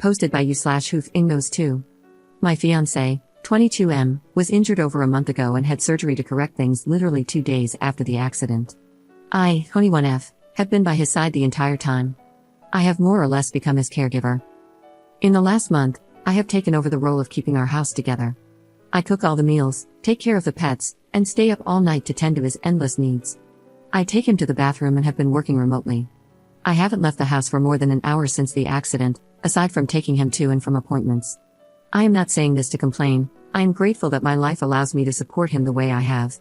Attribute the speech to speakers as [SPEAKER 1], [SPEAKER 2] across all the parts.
[SPEAKER 1] posted by you/Hoof Ingnos 2. My fiancé, 22M, was injured over a month ago and had surgery to correct things literally 2 days after the accident. I, 21F, have been by his side the entire time. I have more or less become his caregiver. In the last month, I have taken over the role of keeping our house together. I cook all the meals, take care of the pets, and stay up all night to tend to his endless needs. I take him to the bathroom and have been working remotely. I haven't left the house for more than an hour since the accident, aside from taking him to and from appointments. I am not saying this to complain. I am grateful that my life allows me to support him the way I have.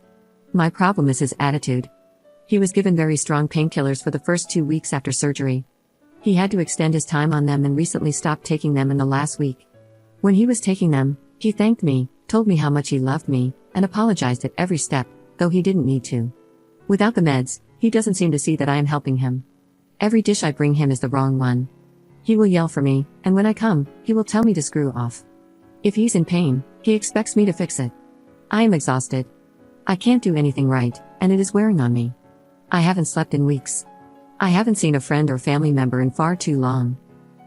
[SPEAKER 1] My problem is his attitude. He was given very strong painkillers for the first 2 weeks after surgery. He had to extend his time on them and recently stopped taking them in the last week. When he was taking them, he thanked me, told me how much he loved me, and apologized at every step, though he didn't need to. Without the meds, he doesn't seem to see that I am helping him. Every dish I bring him is the wrong one. He will yell for me, and when I come, he will tell me to screw off. If he's in pain, he expects me to fix it. I am exhausted. I can't do anything right, and it is wearing on me. I haven't slept in weeks. I haven't seen a friend or family member in far too long.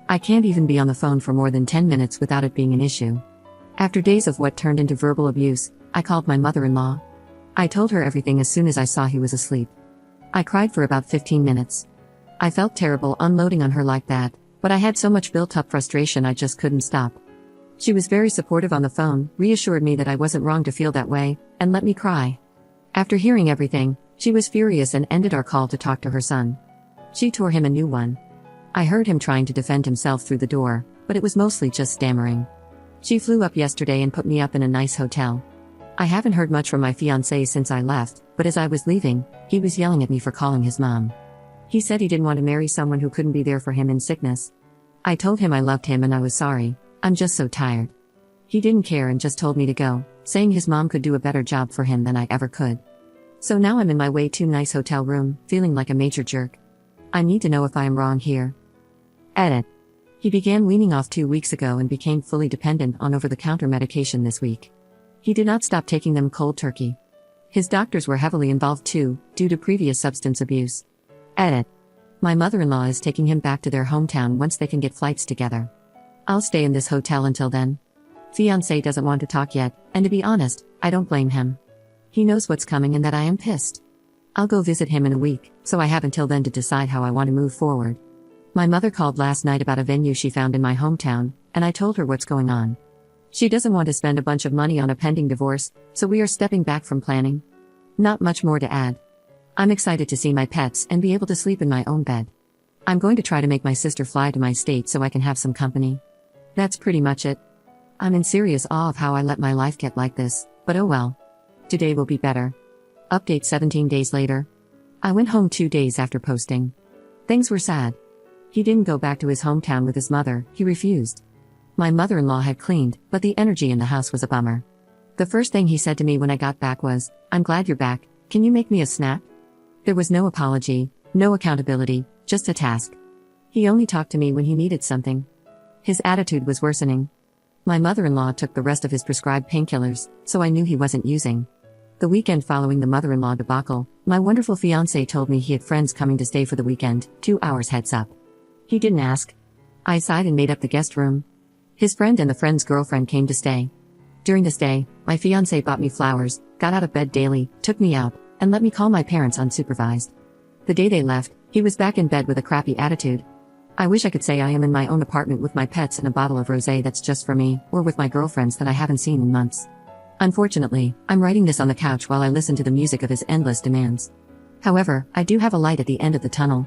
[SPEAKER 1] I can't even be on the phone for more than 10 minutes without it being an issue. After days of what turned into verbal abuse, I called my mother-in-law. I told her everything as soon as I saw he was asleep. I cried for about 15 minutes. I felt terrible unloading on her like that, but I had so much built-up frustration I just couldn't stop. She was very supportive on the phone, reassured me that I wasn't wrong to feel that way, and let me cry. After hearing everything, she was furious and ended our call to talk to her son. She tore him a new one. I heard him trying to defend himself through the door, but it was mostly just stammering. She flew up yesterday and put me up in a nice hotel. I haven't heard much from my fiancé since I left, but as I was leaving, he was yelling at me for calling his mom. He said he didn't want to marry someone who couldn't be there for him in sickness. I told him I loved him and I was sorry. I'm just so tired. He didn't care and just told me to go, saying his mom could do a better job for him than I ever could. So now I'm in my way too nice hotel room, feeling like a major jerk. I need to know if I am wrong here. Edit. He began weaning off 2 weeks ago and became fully dependent on over-the-counter medication this week. He did not stop taking them cold turkey. His doctors were heavily involved too, due to previous substance abuse. Edit. My mother-in-law is taking him back to their hometown once they can get flights together. I'll stay in this hotel until then. Fiancé doesn't want to talk yet, and to be honest, I don't blame him. He knows what's coming and that I am pissed. I'll go visit him in a week, so I have until then to decide how I want to move forward. My mother called last night about a venue she found in my hometown, and I told her what's going on. She doesn't want to spend a bunch of money on a pending divorce, so we are stepping back from planning. Not much more to add. I'm excited to see my pets and be able to sleep in my own bed. I'm going to try to make my sister fly to my state so I can have some company. That's pretty much it. I'm in serious awe of how I let my life get like this, but oh well. Today will be better. Update 17 days later. I went home 2 days after posting. Things were sad. He didn't go back to his hometown with his mother, he refused. My mother-in-law had cleaned, but the energy in the house was a bummer. The first thing he said to me when I got back was, "I'm glad you're back, can you make me a snack?" There was no apology, no accountability, just a task. He only talked to me when he needed something. His attitude was worsening. My mother-in-law took the rest of his prescribed painkillers, so I knew he wasn't using. The weekend following the mother-in-law debacle, my wonderful fiancé told me he had friends coming to stay for the weekend, 2 hours heads up. He didn't ask. I sighed and made up the guest room. His friend and the friend's girlfriend came to stay. During this day, my fiancé bought me flowers, got out of bed daily, took me out, and let me call my parents unsupervised. The day they left, he was back in bed with a crappy attitude. I wish I could say I am in my own apartment with my pets and a bottle of rosé that's just for me, or with my girlfriends that I haven't seen in months. Unfortunately, I'm writing this on the couch while I listen to the music of his endless demands. However, I do have a light at the end of the tunnel.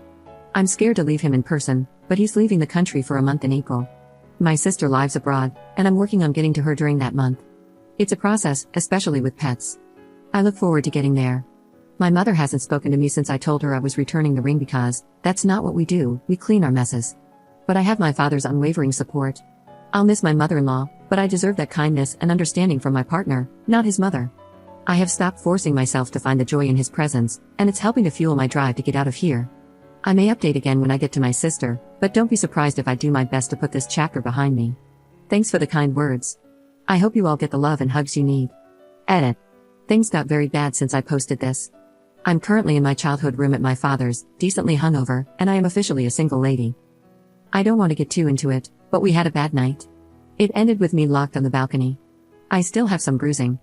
[SPEAKER 1] I'm scared to leave him in person, but he's leaving the country for a month in April. My sister lives abroad, and I'm working on getting to her during that month. It's a process, especially with pets. I look forward to getting there. My mother hasn't spoken to me since I told her I was returning the ring because, that's not what we do, we clean our messes. But I have my father's unwavering support. I'll miss my mother-in-law, but I deserve that kindness and understanding from my partner, not his mother. I have stopped forcing myself to find the joy in his presence, and it's helping to fuel my drive to get out of here. I may update again when I get to my sister, but don't be surprised if I do my best to put this chapter behind me. Thanks for the kind words. I hope you all get the love and hugs you need. Edit. Things got very bad since I posted this. I'm currently in my childhood room at my father's, decently hungover, and I am officially a single lady. I don't want to get too into it, But we had a bad night. It ended with me locked on the balcony. I still have some bruising.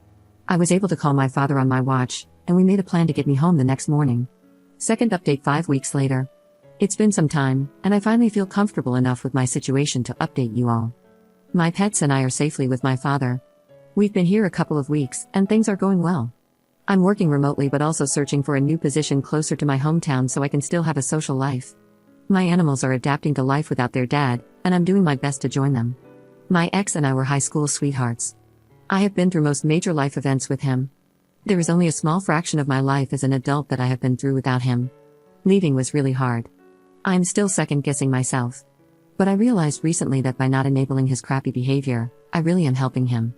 [SPEAKER 1] I was able to call my father on my watch, and we made a plan to get me home the next morning. Second update 5 weeks later. It's been some time, and I finally feel comfortable enough with my situation to update you all. My pets and I are safely with my father. We've been here a couple of weeks, and things are going well. I'm working remotely but also searching for a new position closer to my hometown so I can still have a social life. My animals are adapting to life without their dad, and I'm doing my best to join them. My ex and I were high school sweethearts. I have been through most major life events with him. There is only a small fraction of my life as an adult that I have been through without him. Leaving was really hard. I'm still second-guessing myself. But I realized recently that by not enabling his crappy behavior, I really am helping him.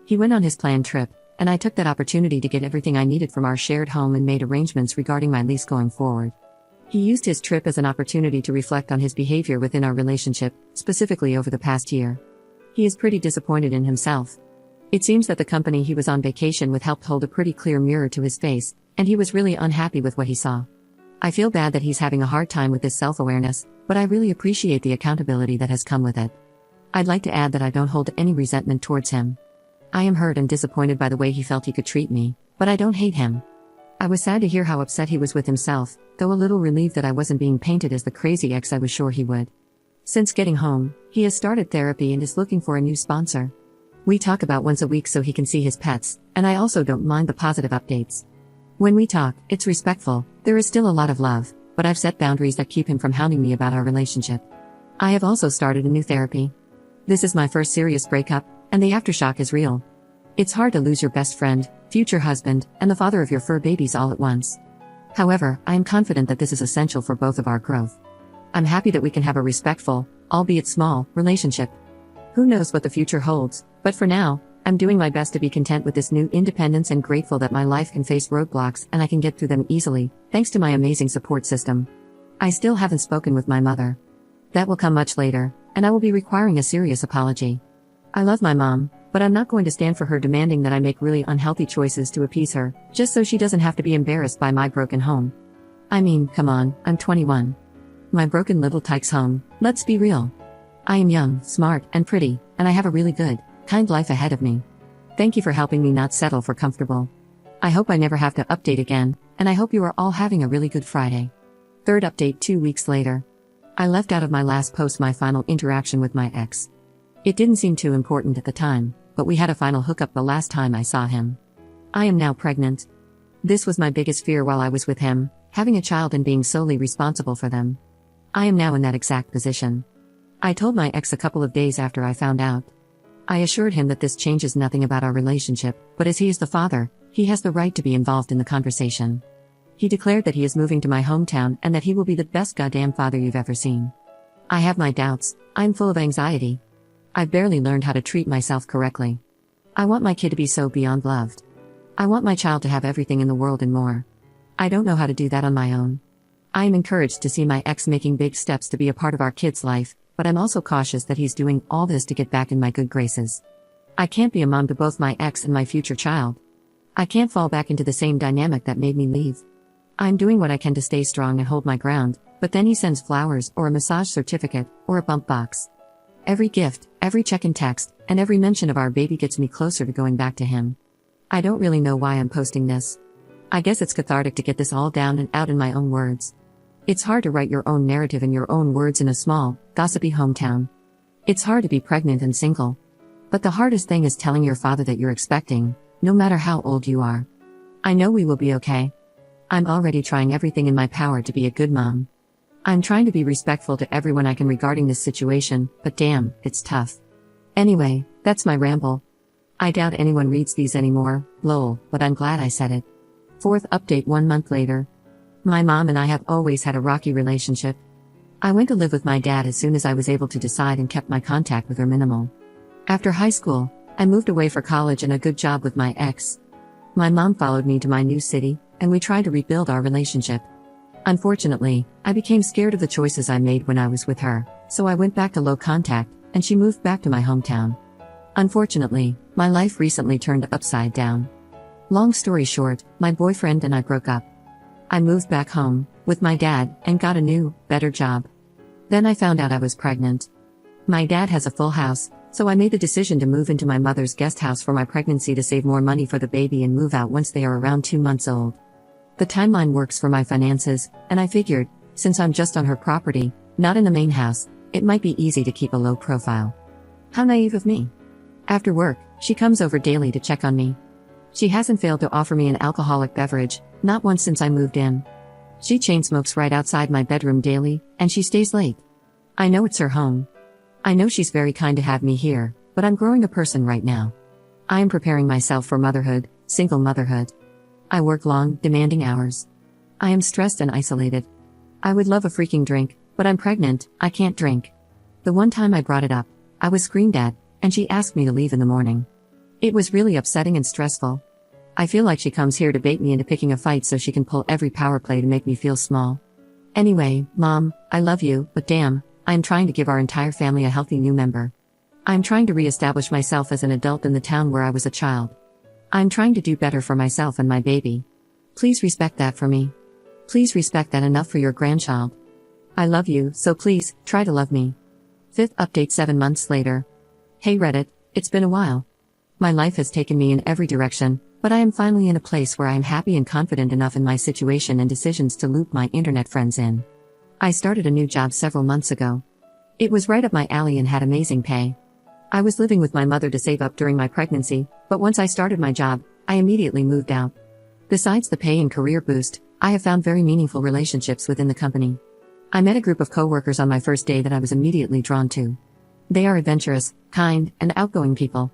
[SPEAKER 1] He went on his planned trip, and I took that opportunity to get everything I needed from our shared home and made arrangements regarding my lease going forward. He used his trip as an opportunity to reflect on his behavior within our relationship, specifically over the past year. He is pretty disappointed in himself. It seems that the company he was on vacation with helped hold a pretty clear mirror to his face, and he was really unhappy with what he saw. I feel bad that he's having a hard time with this self-awareness, but I really appreciate the accountability that has come with it. I'd like to add that I don't hold any resentment towards him. I am hurt and disappointed by the way he felt he could treat me, but I don't hate him. I was sad to hear how upset he was with himself, though a little relieved that I wasn't being painted as the crazy ex I was sure he would. Since getting home, he has started therapy and is looking for a new sponsor. We talk about once a week so he can see his pets, and I also don't mind the positive updates. When we talk, it's respectful, there is still a lot of love, but I've set boundaries that keep him from hounding me about our relationship. I have also started a new therapy. This is my first serious breakup, and the aftershock is real. It's hard to lose your best friend, future husband, and the father of your fur babies all at once. However, I am confident that this is essential for both of our growth. I'm happy that we can have a respectful, albeit small, relationship. Who knows what the future holds, but for now, I'm doing my best to be content with this new independence and grateful that my life can face roadblocks and I can get through them easily, thanks to my amazing support system. I still haven't spoken with my mother. That will come much later, and I will be requiring a serious apology. I love my mom, but I'm not going to stand for her demanding that I make really unhealthy choices to appease her, just so she doesn't have to be embarrassed by my broken home. I mean, come on, I'm 21. My broken little tyke's home, let's be real. I am young, smart, and pretty, and I have a really good, kind life ahead of me. Thank you for helping me not settle for comfortable. I hope I never have to update again, and I hope you are all having a really good Friday. Third update 2 weeks later. I left out of my last post my final interaction with my ex. It didn't seem too important at the time, but we had a final hookup the last time I saw him. I am now pregnant. This was my biggest fear while I was with him, having a child and being solely responsible for them. I am now in that exact position. I told my ex a couple of days after I found out. I assured him that this changes nothing about our relationship, but as he is the father, he has the right to be involved in the conversation. He declared that he is moving to my hometown and that he will be the best goddamn father you've ever seen. I have my doubts, I'm full of anxiety. I've barely learned how to treat myself correctly. I want my kid to be so beyond loved. I want my child to have everything in the world and more. I don't know how to do that on my own. I am encouraged to see my ex making big steps to be a part of our kid's life, but I'm also cautious that he's doing all this to get back in my good graces. I can't be a mom to both my ex and my future child. I can't fall back into the same dynamic that made me leave. I'm doing what I can to stay strong and hold my ground, but then he sends flowers or a massage certificate or a bump box. Every gift, every check and text, and every mention of our baby gets me closer to going back to him. I don't really know why I'm posting this. I guess it's cathartic to get this all down and out in my own words. It's hard to write your own narrative in your own words in a small, gossipy hometown. It's hard to be pregnant and single. But the hardest thing is telling your father that you're expecting, no matter how old you are. I know we will be okay. I'm already trying everything in my power to be a good mom. I'm trying to be respectful to everyone I can regarding this situation, but damn, it's tough. Anyway, that's my ramble. I doubt anyone reads these anymore, lol, but I'm glad I said it. Fourth update 1 month later. My mom and I have always had a rocky relationship. I went to live with my dad as soon as I was able to decide and kept my contact with her minimal. After high school, I moved away for college and a good job with my ex. My mom followed me to my new city, and we tried to rebuild our relationship. Unfortunately, I became scared of the choices I made when I was with her, so I went back to low contact, and she moved back to my hometown. Unfortunately, my life recently turned upside down. Long story short, my boyfriend and I broke up. I moved back home, with my dad, and got a new, better job. Then I found out I was pregnant. My dad has a full house, so I made the decision to move into my mother's guest house for my pregnancy to save more money for the baby and move out once they are around 2 months old. The timeline works for my finances, and I figured, since I'm just on her property, not in the main house, it might be easy to keep a low profile. How naive of me. After work, she comes over daily to check on me. She hasn't failed to offer me an alcoholic beverage, not once since I moved in. She chain smokes right outside my bedroom daily, and she stays late. I know it's her home. I know she's very kind to have me here, but I'm growing a person right now. I am preparing myself for motherhood, single motherhood. I work long, demanding hours. I am stressed and isolated. I would love a freaking drink, but I'm pregnant, I can't drink. The one time I brought it up, I was screamed at, and she asked me to leave in the morning. It was really upsetting and stressful. I feel like she comes here to bait me into picking a fight so she can pull every power play to make me feel small. Anyway, Mom, I love you, but damn, I am trying to give our entire family a healthy new member. I am trying to re-establish myself as an adult in the town where I was a child. I am trying to do better for myself and my baby. Please respect that for me. Please respect that enough for your grandchild. I love you, so please, try to love me. 5th update 7 months later. Hey Reddit, it's been a while. My life has taken me in every direction, but I am finally in a place where I am happy and confident enough in my situation and decisions to loop my internet friends in. I started a new job several months ago. It was right up my alley and had amazing pay. I was living with my mother to save up during my pregnancy, but once I started my job, I immediately moved out. Besides the pay and career boost, I have found very meaningful relationships within the company. I met a group of coworkers on my first day that I was immediately drawn to. They are adventurous, kind, and outgoing people.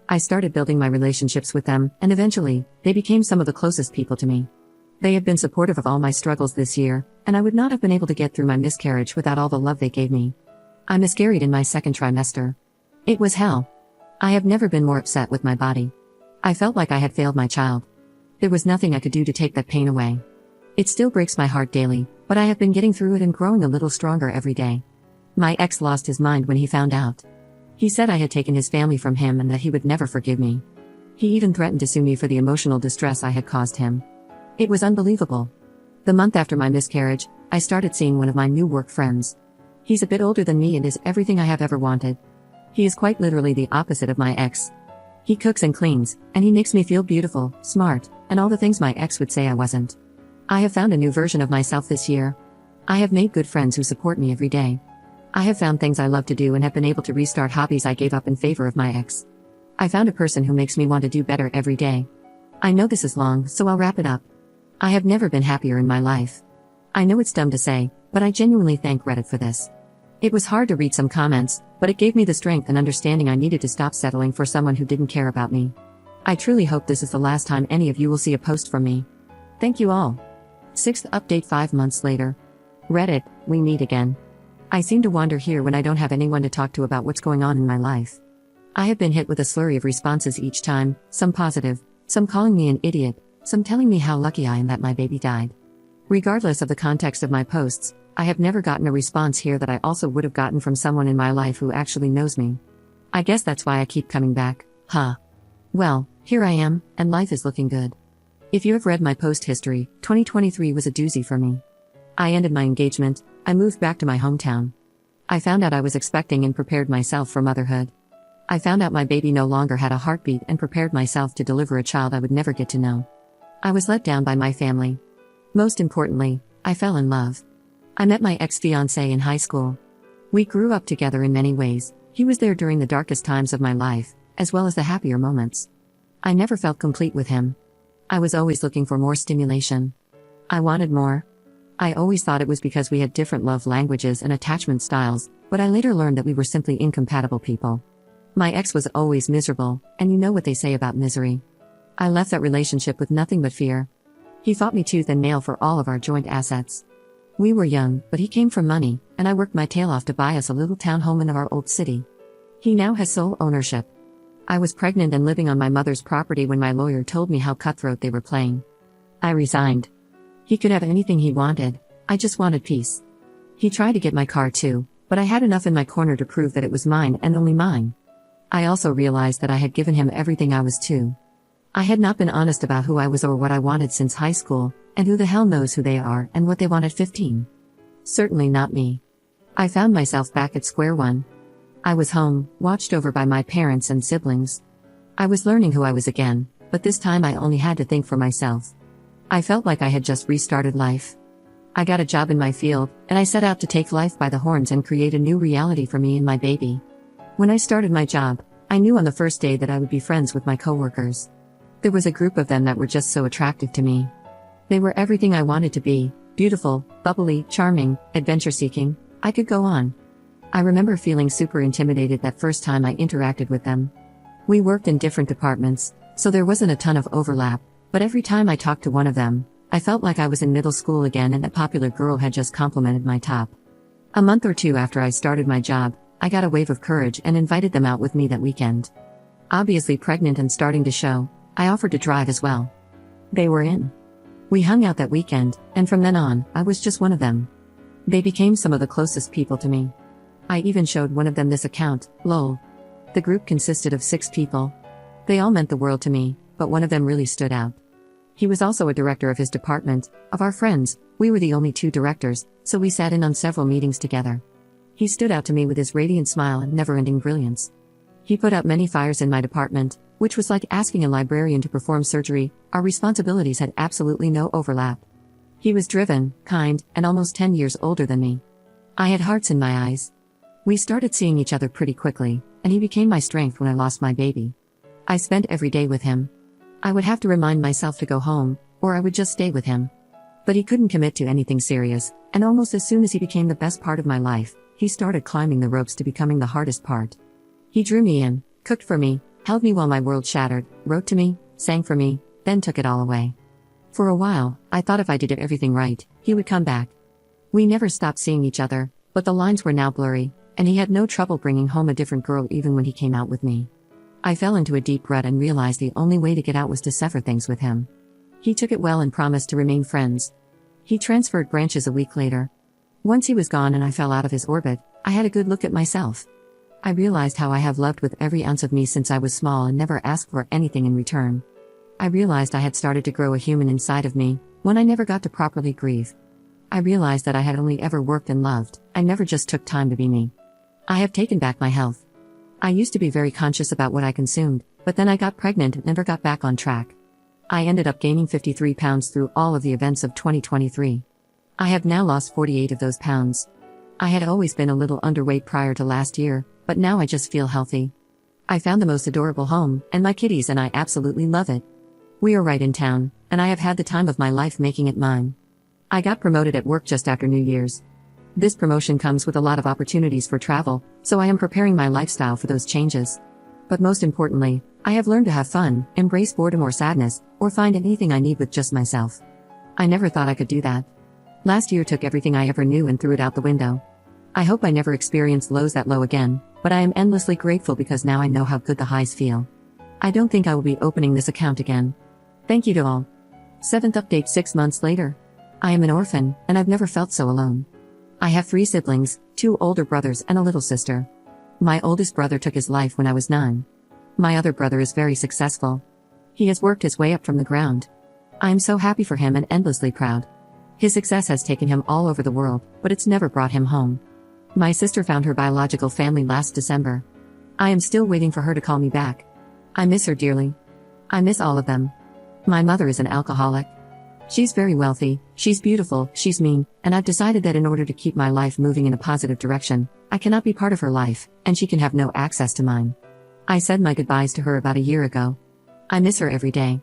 [SPEAKER 1] I started building my relationships with them, and eventually, they became some of the closest people to me. They have been supportive of all my struggles this year, and I would not have been able to get through my miscarriage without all the love they gave me. I miscarried in my second trimester. It was hell. I have never been more upset with my body. I felt like I had failed my child. There was nothing I could do to take that pain away. It still breaks my heart daily, but I have been getting through it and growing a little stronger every day. My ex lost his mind when he found out. He said I had taken his family from him and that he would never forgive me. He even threatened to sue me for the emotional distress I had caused him. It was unbelievable. The month after my miscarriage, I started seeing one of my new work friends. He's a bit older than me and is everything I have ever wanted. He is quite literally the opposite of my ex. He cooks and cleans, and he makes me feel beautiful, smart, and all the things my ex would say I wasn't. I have found a new version of myself this year. I have made good friends who support me every day. I have found things I love to do and have been able to restart hobbies I gave up in favor of my ex. I found a person who makes me want to do better every day. I know this is long, so I'll wrap it up. I have never been happier in my life. I know it's dumb to say, but I genuinely thank Reddit for this. It was hard to read some comments, but it gave me the strength and understanding I needed to stop settling for someone who didn't care about me. I truly hope this is the last time any of you will see a post from me. Thank you all. 6th update 5 months later. Reddit, we meet again. I seem to wander here when I don't have anyone to talk to about what's going on in my life. I have been hit with a slurry of responses each time, some positive, some calling me an idiot, some telling me how lucky I am that my baby died. Regardless of the context of my posts, I have never gotten a response here that I also would have gotten from someone in my life who actually knows me. I guess that's why I keep coming back, huh? Well, here I am, and life is looking good. If you have read my post history, 2023 was a doozy for me. I ended my engagement, I moved back to my hometown. I found out I was expecting and prepared myself for motherhood. I found out my baby no longer had a heartbeat and prepared myself to deliver a child I would never get to know. I was let down by my family. Most importantly, I fell in love. I met my ex-fiancé in high school. We grew up together in many ways. He was there during the darkest times of my life, as well as the happier moments. I never felt complete with him. I was always looking for more stimulation. I wanted more. I always thought it was because we had different love languages and attachment styles, but I later learned that we were simply incompatible people. My ex was always miserable, and you know what they say about misery. I left that relationship with nothing but fear. He fought me tooth and nail for all of our joint assets. We were young, but he came from money, and I worked my tail off to buy us a little townhome in our old city. He now has sole ownership. I was pregnant and living on my mother's property when my lawyer told me how cutthroat they were playing. I resigned. He could have anything he wanted, I just wanted peace. He tried to get my car too, but I had enough in my corner to prove that it was mine and only mine. I also realized that I had given him everything I was too. I had not been honest about who I was or what I wanted since high school, and who the hell knows who they are and what they want at 15. Certainly not me. I found myself back at square one. I was home, watched over by my parents and siblings. I was learning who I was again, but this time I only had to think for myself. I felt like I had just restarted life. I got a job in my field, and I set out to take life by the horns and create a new reality for me and my baby. When I started my job, I knew on the first day that I would be friends with my coworkers. There was a group of them that were just so attractive to me. They were everything I wanted to be: beautiful, bubbly, charming, adventure-seeking. I could go on. I remember feeling super intimidated that first time I interacted with them. We worked in different departments, so there wasn't a ton of overlap, but every time I talked to one of them, I felt like I was in middle school again and that popular girl had just complimented my top. A month or two after I started my job, I got a wave of courage and invited them out with me that weekend. Obviously pregnant and starting to show, I offered to drive as well. They were in. We hung out that weekend, and from then on, I was just one of them. They became some of the closest people to me. I even showed one of them this account, lol. The group consisted of 6 people. They all meant the world to me, but one of them really stood out. He was also a director of his department. Of our friends, we were the only 2 directors, so we sat in on several meetings together. He stood out to me with his radiant smile and never-ending brilliance. He put out many fires in my department, which was like asking a librarian to perform surgery. Our responsibilities had absolutely no overlap. He was driven, kind, and almost 10 years older than me. I had hearts in my eyes. We started seeing each other pretty quickly, and he became my strength when I lost my baby. I spent every day with him. I would have to remind myself to go home, or I would just stay with him. But he couldn't commit to anything serious, and almost as soon as he became the best part of my life, he started climbing the ropes to becoming the hardest part. He drew me in, cooked for me, held me while my world shattered, wrote to me, sang for me, then took it all away. For a while, I thought if I did everything right, he would come back. We never stopped seeing each other, but the lines were now blurry, and he had no trouble bringing home a different girl even when he came out with me. I fell into a deep rut and realized the only way to get out was to sever things with him. He took it well and promised to remain friends. He transferred branches a week later. Once he was gone and I fell out of his orbit, I had a good look at myself. I realized how I have loved with every ounce of me since I was small and never asked for anything in return. I realized I had started to grow a human inside of me, one I never got to properly grieve. I realized that I had only ever worked and loved, I never just took time to be me. I have taken back my health. I used to be very conscious about what I consumed, but then I got pregnant and never got back on track. I ended up gaining 53 pounds through all of the events of 2023. I have now lost 48 of those pounds. I had always been a little underweight prior to last year, but now I just feel healthy. I found the most adorable home, and my kitties and I absolutely love it. We are right in town, and I have had the time of my life making it mine. I got promoted at work just after New Year's. This promotion comes with a lot of opportunities for travel, so I am preparing my lifestyle for those changes. But most importantly, I have learned to have fun, embrace boredom or sadness, or find anything I need with just myself. I never thought I could do that. Last year took everything I ever knew and threw it out the window. I hope I never experience lows that low again, but I am endlessly grateful because now I know how good the highs feel. I don't think I will be opening this account again. Thank you to all. 7th update 6 months later. I am an orphan, and I've never felt so alone. I have 3 siblings, 2 older brothers and a little sister. My oldest brother took his life when I was 9. My other brother is very successful. He has worked his way up from the ground. I am so happy for him and endlessly proud. His success has taken him all over the world, but it's never brought him home. My sister found her biological family last December. I am still waiting for her to call me back. I miss her dearly. I miss all of them. My mother is an alcoholic. She's very wealthy, she's beautiful, she's mean, and I've decided that in order to keep my life moving in a positive direction, I cannot be part of her life, and she can have no access to mine. I said my goodbyes to her about a year ago. I miss her every day.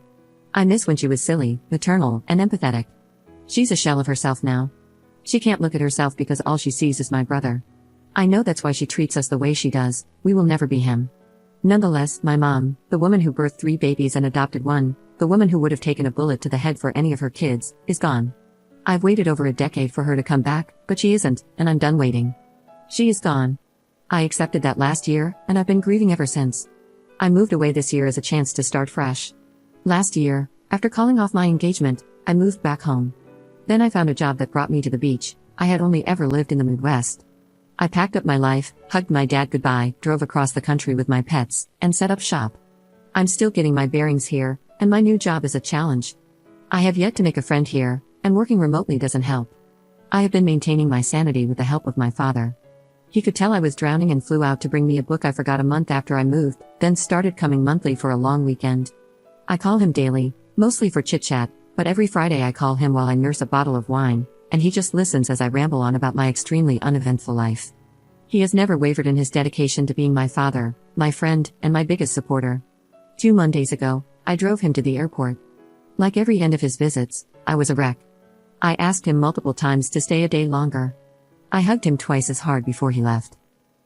[SPEAKER 1] I miss when she was silly, maternal, and empathetic. She's a shell of herself now. She can't look at herself because all she sees is my brother. I know that's why she treats us the way she does. We will never be him. Nonetheless, my mom, the woman who birthed 3 babies and adopted 1, the woman who would have taken a bullet to the head for any of her kids, is gone. I've waited over a decade for her to come back, but she isn't, and I'm done waiting. She is gone. I accepted that last year, and I've been grieving ever since. I moved away this year as a chance to start fresh. Last year, after calling off my engagement, I moved back home. Then I found a job that brought me to the beach. I had only ever lived in the Midwest. I packed up my life, hugged my dad goodbye, drove across the country with my pets, and set up shop. I'm still getting my bearings here, and my new job is a challenge. I have yet to make a friend here, and working remotely doesn't help. I have been maintaining my sanity with the help of my father. He could tell I was drowning and flew out to bring me a book I forgot a month after I moved, then started coming monthly for a long weekend. I call him daily, mostly for chit-chat, but every Friday I call him while I nurse a bottle of wine, and he just listens as I ramble on about my extremely uneventful life. He has never wavered in his dedication to being my father, my friend, and my biggest supporter. 2 Mondays ago, I drove him to the airport. Like every end of his visits, I was a wreck. I asked him multiple times to stay a day longer. I hugged him twice as hard before he left.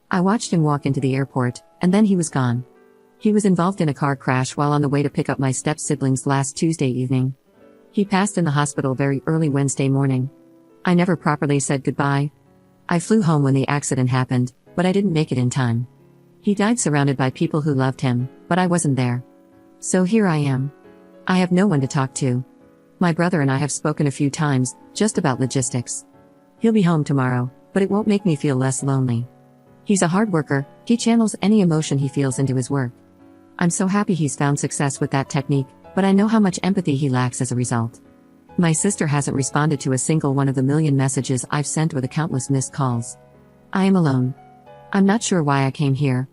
[SPEAKER 1] I watched him walk into the airport, and then he was gone. He was involved in a car crash while on the way to pick up my step-siblings last Tuesday evening. He passed in the hospital very early Wednesday morning. I never properly said goodbye. I flew home when the accident happened, but I didn't make it in time. He died surrounded by people who loved him, but I wasn't there. So here I am. I have no one to talk to. My brother and I have spoken a few times, just about logistics. He'll be home tomorrow, but it won't make me feel less lonely. He's a hard worker, he channels any emotion he feels into his work. I'm so happy he's found success with that technique, but I know how much empathy he lacks as a result. My sister hasn't responded to a single one of the million messages I've sent or the countless missed calls. I am alone. I'm not sure why I came here.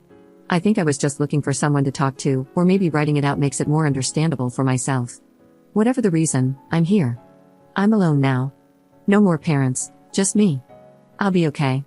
[SPEAKER 1] I think I was just looking for someone to talk to, or maybe writing it out makes it more understandable for myself. Whatever the reason, I'm here. I'm alone now. No more parents, just me. I'll be okay.